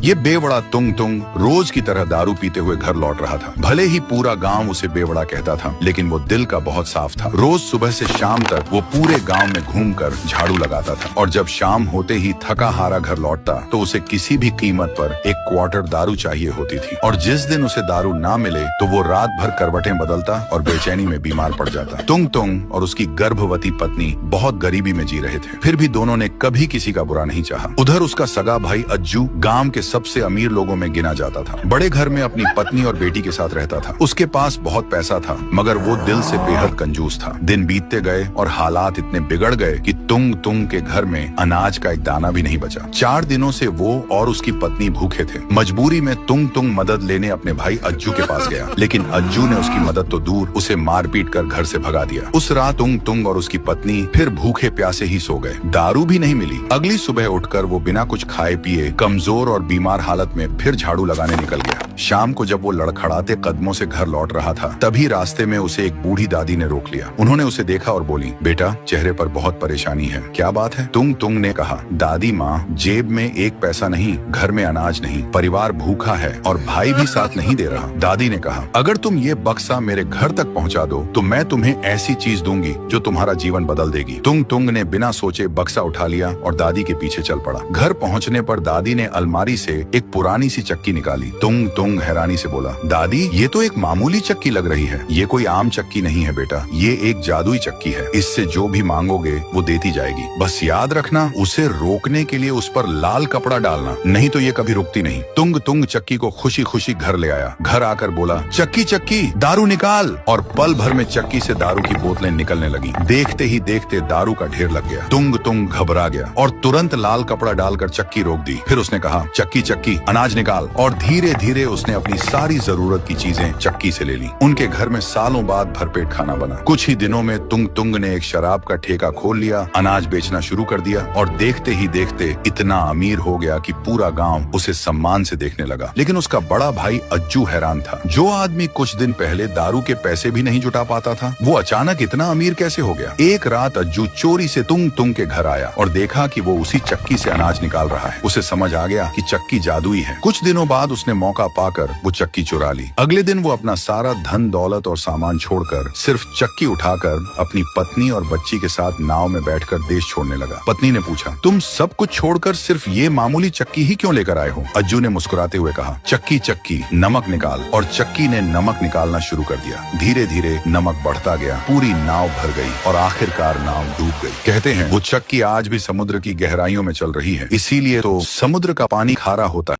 ये बेवड़ा तुंग तुंग रोज की तरह दारू पीते हुए घर लौट रहा था। भले ही पूरा गांव उसे बेवड़ा कहता था, लेकिन वो दिल का बहुत साफ था। रोज सुबह से शाम तक वो पूरे गांव में घूमकर झाड़ू लगाता था, और जब शाम होते ही थका हारा घर लौटता तो उसे किसी भी कीमत पर एक क्वार्टर दारू चाहिए होती थी। और जिस दिन उसे दारू ना मिले तो वो रात भर करवटें बदलता और बेचैनी में बीमार पड़ जाता। तुंग तुंग और उसकी गर्भवती पत्नी बहुत गरीबी में जी रहे थे, फिर भी दोनों ने कभी किसी का बुरा नहीं चाहा। उधर उसका सगा भाई अज्जू गांव के सबसे अमीर लोगों में गिना जाता था। बड़े घर में अपनी पत्नी और बेटी के साथ रहता था। उसके पास बहुत पैसा था, मगर वो दिल से बेहद कंजूस था। दिन बीतते गए और हालात इतने बिगड़ गए कि तुंग तुंग के घर में अनाज का एक दाना भी नहीं बचा। 4 दिनों से वो और उसकी पत्नी भूखे थे। मजबूरी में तुंग तुंग मदद लेने अपने भाई अज्जू के पास गया, लेकिन अज्जू ने उसकी मदद तो दूर, उसे मार पीट कर घर से भगा दिया। उस रात तुंग तुंग और उसकी पत्नी फिर भूखे प्यासे ही सो गए। दारू भी नहीं मिली। अगली सुबह उठकर वो बिना कुछ खाए पिए कमजोर और बीमार हालत में फिर झाड़ू लगाने निकल गया। शाम को जब वो लड़खड़ाते कदमों से घर लौट रहा था, तभी रास्ते में उसे एक बूढ़ी दादी ने रोक लिया। उन्होंने उसे देखा और बोली, बेटा, चेहरे पर बहुत परेशानी है, क्या बात है? तुंग तुंग ने कहा, दादी माँ, जेब में एक पैसा नहीं, घर में अनाज नहीं, परिवार भूखा है और भाई भी साथ नहीं दे रहा। दादी ने कहा, अगर तुम ये बक्सा मेरे घर तक पहुँचा दो तो मैं तुम्हें ऐसी चीज दूंगी जो तुम्हारा जीवन बदल देगी। तुंग तुंग ने बिना सोचे बक्सा उठा लिया और दादी के पीछे चल पड़ा। घर पहुँचने पर दादी ने अलमारी से एक पुरानी सी चक्की निकाली। तुंग तुंग हैरानी से बोला, दादी, ये तो एक मामूली चक्की लग रही है। ये कोई आम चक्की नहीं है बेटा, ये एक जादुई चक्की है। इससे जो भी मांगोगे वो देती जाएगी। बस याद रखना, उसे रोकने के लिए उस पर लाल कपड़ा डालना, नहीं तो ये कभी रुकती नहीं। तुंग तुंग चक्की को खुशी खुशी घर ले आया। घर आकर बोला, चक्की चक्की, दारू निकाल। और पल भर में चक्की से दारू की बोतलें निकलने लगी। देखते ही देखते दारू का ढेर लग गया। तुंग तुंग घबरा गया और तुरंत लाल कपड़ा डालकर चक्की रोक दी। फिर उसने कहा, चक्की चक्की, अनाज निकाल। और धीरे धीरे उसने अपनी सारी जरूरत की चीजें चक्की से ले ली। उनके घर में सालों बाद भरपेट खाना बना। कुछ ही दिनों में तुंग तुंग ने एक शराब का ठेका खोल लिया, अनाज बेचना शुरू कर दिया और देखते ही देखते इतना अमीर हो गया कि पूरा गांव उसे सम्मान से देखने लगा। लेकिन उसका बड़ा भाई अज्जू हैरान था। जो आदमी कुछ दिन पहले दारू के पैसे भी नहीं जुटा पाता था, वो अचानक इतना अमीर कैसे हो गया? एक रात अज्जू चोरी से तुंग तुंग के घर आया और देखा कि वो उसी चक्की से अनाज निकाल रहा है। उसे समझ आ गया कि चक्की जादुई है। कुछ दिनों बाद उसने मौका पाकर वो चक्की चुरा ली। अगले दिन वो अपना सारा धन दौलत और सामान छोड़कर सिर्फ चक्की उठाकर अपनी पत्नी और बच्ची के साथ नाव में बैठकर देश छोड़ने लगा। पत्नी ने पूछा, तुम सब कुछ छोड़कर सिर्फ ये मामूली चक्की ही क्यों लेकर आए हो? अज्जू ने मुस्कुराते हुए कहा, चक्की चक्की, नमक निकाल। और चक्की ने नमक निकालना शुरू कर दिया। धीरे धीरे नमक बढ़ता गया, पूरी नाव भर गई और आखिरकार नाव डूब गई। कहते हैं वो चक्की आज भी समुद्र की गहराइयों में चल रही है, इसीलिए तो समुद्र का पानी खारा होता है।